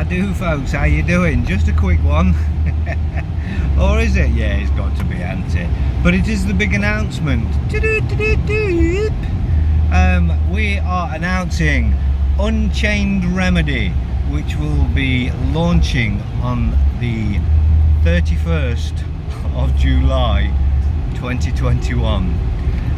I do, folks. How you doing? Just a quick one. Or is it? Yeah, it's got to be, hasn't it? But it is the big announcement. We are announcing Unchained Remedy, which will be launching on the 31st of July 2021.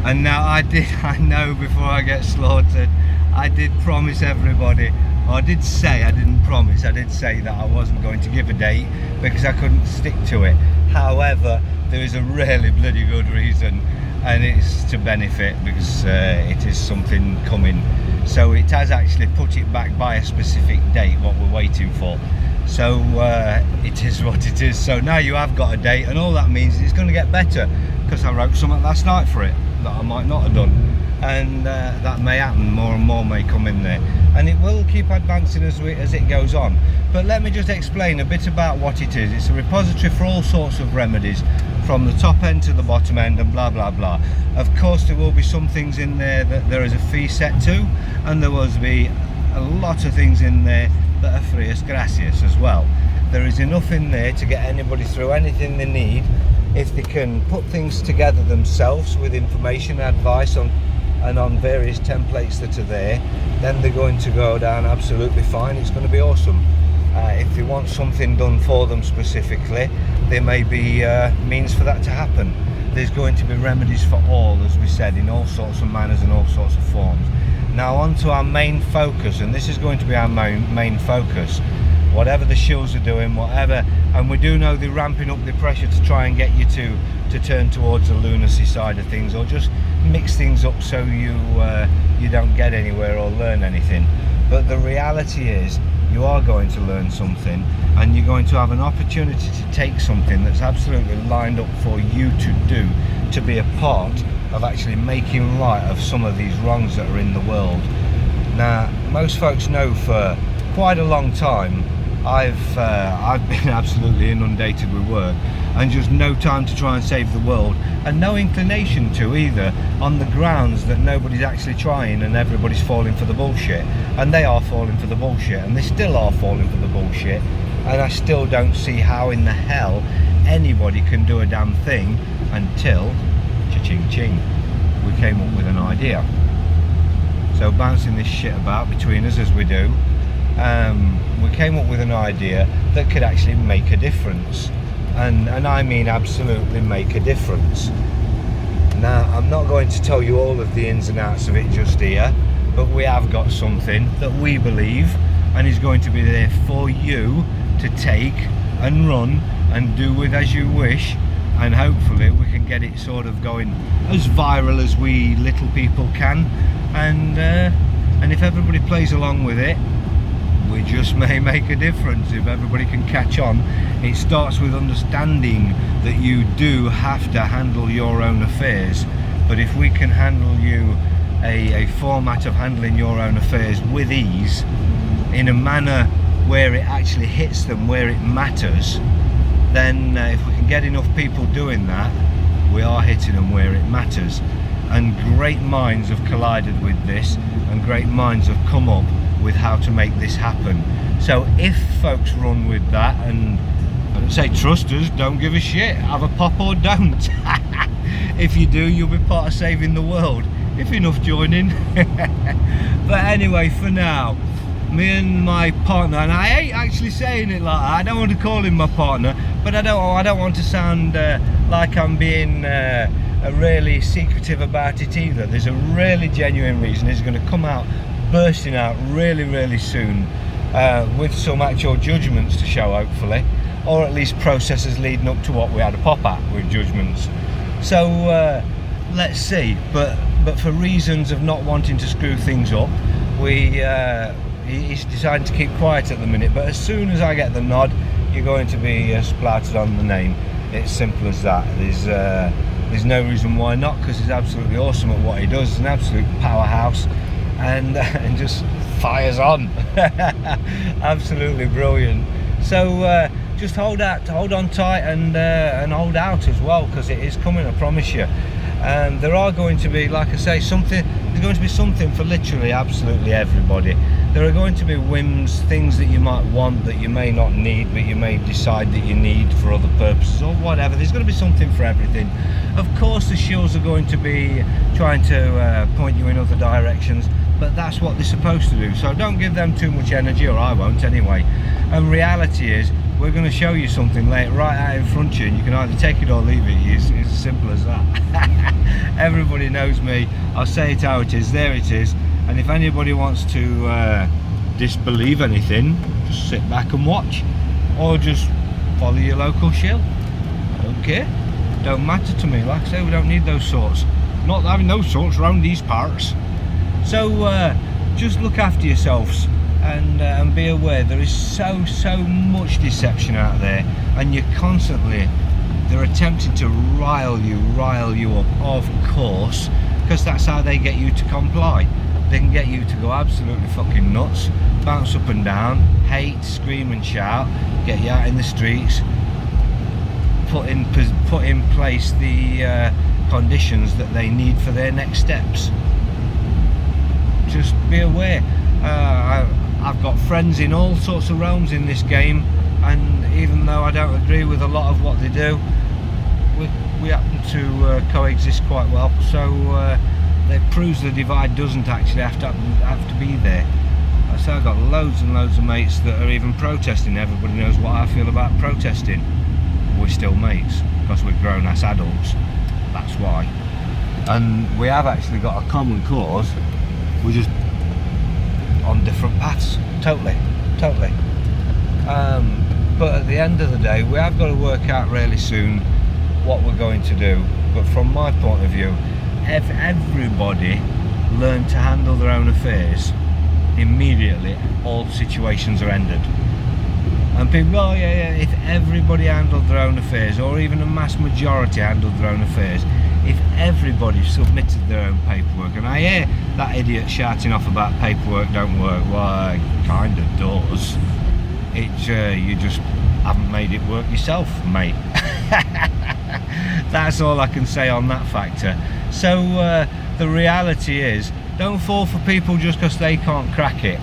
And now I know before I get slaughtered, I did promise everybody, or I did say that I wasn't going to give a date because I couldn't stick to it. However, there is a really bloody good reason, and it's to benefit because it is something coming. So it has actually put it back by a specific date, what we're waiting for. So it is what it is. So now you have got a date, and all that means is it's going to get better, because I wrote something last night for it that I might not have done, and that may happen. More and more may come in there, and it will keep advancing as it goes on. But let me just explain a bit about what it is. It's a repository for all sorts of remedies, from the top end to the bottom end, and blah blah blah. Of course, there will be some things in there that there is a fee set to, and there will be a lot of things in there that are free as gracias as well. There is enough in there to get anybody through anything they need. If they can put things together themselves with information, advice on various templates that are there, then they're going to go down absolutely fine. It's going to be awesome. If they want something done for them specifically, there may be means for that to happen. There's going to be remedies for all, as we said, in all sorts of manners and all sorts of forms. Now on to our main focus, and this is going to be our main focus. Whatever the shills are doing, whatever, and we do know they're ramping up the pressure to try and get you to turn towards the lunacy side of things, or just mix things up so you don't get anywhere or learn anything. But the reality is, you are going to learn something, and you're going to have an opportunity to take something that's absolutely lined up for you to do, to be a part of actually making right of some of these wrongs that are in the world. Now, most folks know for quite a long time I've been absolutely inundated with work, and just no time to try and save the world, and no inclination to either, on the grounds that nobody's actually trying and everybody's falling for the bullshit. And they are falling for the bullshit, and they still are falling for the bullshit, and I still don't see how in the hell anybody can do a damn thing until cha-ching ching, we came up with an idea. So bouncing this shit about between us as we do, we came up with an idea that could actually make a difference, and I mean absolutely make a difference. Now, I'm not going to tell you all of the ins and outs of it just here, but we have got something that we believe and is going to be there for you to take and run and do with as you wish, and hopefully we can get it sort of going as viral as we little people can, and if everybody plays along with it, we just may make a difference. If everybody can catch on, it starts with understanding that you do have to handle your own affairs. But if we can handle you a format of handling your own affairs with ease, in a manner where it actually hits them where it matters, then if we can get enough people doing that, we are hitting them where it matters. And great minds have collided with this, and great minds have come up with how to make this happen. So if folks run with that, and I don't say trust us, don't give a shit, have a pop or don't. If you do, you'll be part of saving the world, if enough join in. But anyway, for now, me and my partner, and I hate actually saying it like that, I don't want to call him my partner, but I don't want to sound like I'm being really secretive about it either. There's a really genuine reason. He's going to come out, bursting out really soon, with some actual judgments to show, hopefully, or at least processes leading up to what we had a pop at with judgments. So let's see, but for reasons of not wanting to screw things up, he's decided to keep quiet at the minute. But as soon as I get the nod, you're going to be splattered on the name. It's simple as that. There's no reason why not, because he's absolutely awesome at what he does. He's an absolute powerhouse, and just fires on. Absolutely brilliant. So just hold on tight, and hold out as well, because it is coming, I promise you. And there are going to be, like I say, there's going to be something for literally absolutely everybody. There are going to be whims, things that you might want that you may not need, but you may decide that you need for other purposes or whatever. There's going to be something for everything. Of course the shills are going to be trying to point you in other directions, but that's what they're supposed to do, so don't give them too much energy, or I won't anyway. And reality is, we're going to show you something right out in front of you, and you can either take it or leave it. It's as simple as that. Everybody knows me. I'll say it how it is. There it is. And if anybody wants to disbelieve anything, just sit back and watch, or just follow your local shill. I don't care. Don't matter to me. Like I say, we don't need those sorts. Not having those sorts around these parts. So just look after yourselves. And be aware there is so much deception out there, and you're constantly, they're attempting to rile you up, of course, because that's how they get you to comply. They can get you to go absolutely fucking nuts, bounce up and down, hate, scream and shout, get you out in the streets, put in place the conditions that they need for their next steps. Just be aware. I've got friends in all sorts of realms in this game, and even though I don't agree with a lot of what they do, we happen to coexist quite well. So it proves the divide doesn't actually have to be there. So I've got loads and loads of mates that are even protesting. Everybody knows what I feel about protesting. We're still mates because we're grown-ass adults. That's why. And we have actually got a common cause. We're just on different paths, totally. But at the end of the day, we have got to work out really soon what we're going to do. But from my point of view, if everybody learned to handle their own affairs, immediately all situations are ended. And people, oh yeah, if everybody handled their own affairs, or even a mass majority handled their own affairs, if everybody submitted their own paperwork, and I hear that idiot shouting off about paperwork don't work, well, it kind of does. You just haven't made it work yourself, mate. That's all I can say on that factor. So the reality is, don't fall for people just because they can't crack it,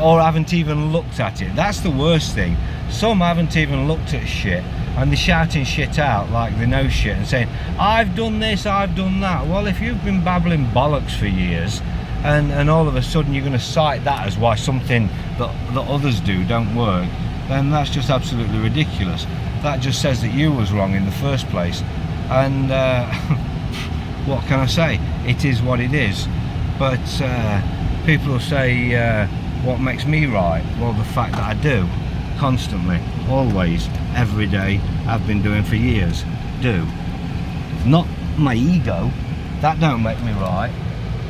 or haven't even looked at it. That's the worst thing. Some haven't even looked at shit, and they're shouting shit out like they know shit and saying, I've done this, I've done that. Well, if you've been babbling bollocks for years, and all of a sudden you're going to cite that as why something that others do don't work, then that's just absolutely ridiculous. That just says that you was wrong in the first place. And what can I say? It is what it is. But people will say, what makes me right? Well, the fact that I do, constantly, always, every day, I've been doing for years, do. Not my ego, that don't make me right.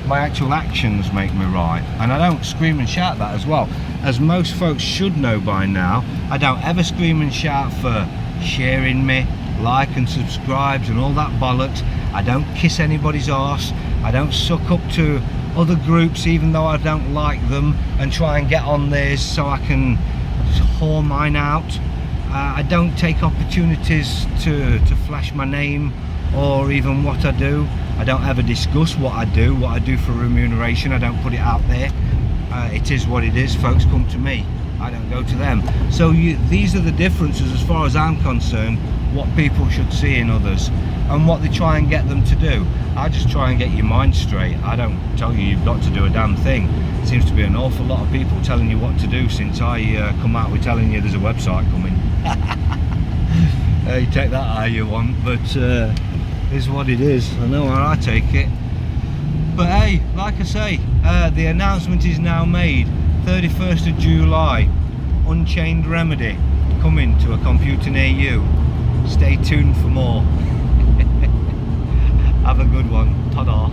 My actual actions make me right, and I don't scream and shout that as well. As most folks should know by now, I don't ever scream and shout for sharing me, like and subscribes and all that bollocks. I don't kiss anybody's arse. I don't suck up to other groups even though I don't like them and try and get on theirs so I can whore mine out. I don't take opportunities to flash my name or even what I do. I don't ever discuss what I do for remuneration. I don't put it out there. It is what it is. Folks come to me, I don't go to them. So these are the differences as far as I'm concerned, what people should see in others and what they try and get them to do. I just try and get your mind straight. I don't tell you you've got to do a damn thing. It seems to be an awful lot of people telling you what to do since I come out with telling you there's a website coming. You take that how you want, but is what it is. I know where I take it. But hey, like I say, the announcement is now made. 31st of July, Unchained Remedy coming to a computer near you. Stay tuned for more. Have a good one. Ta-da.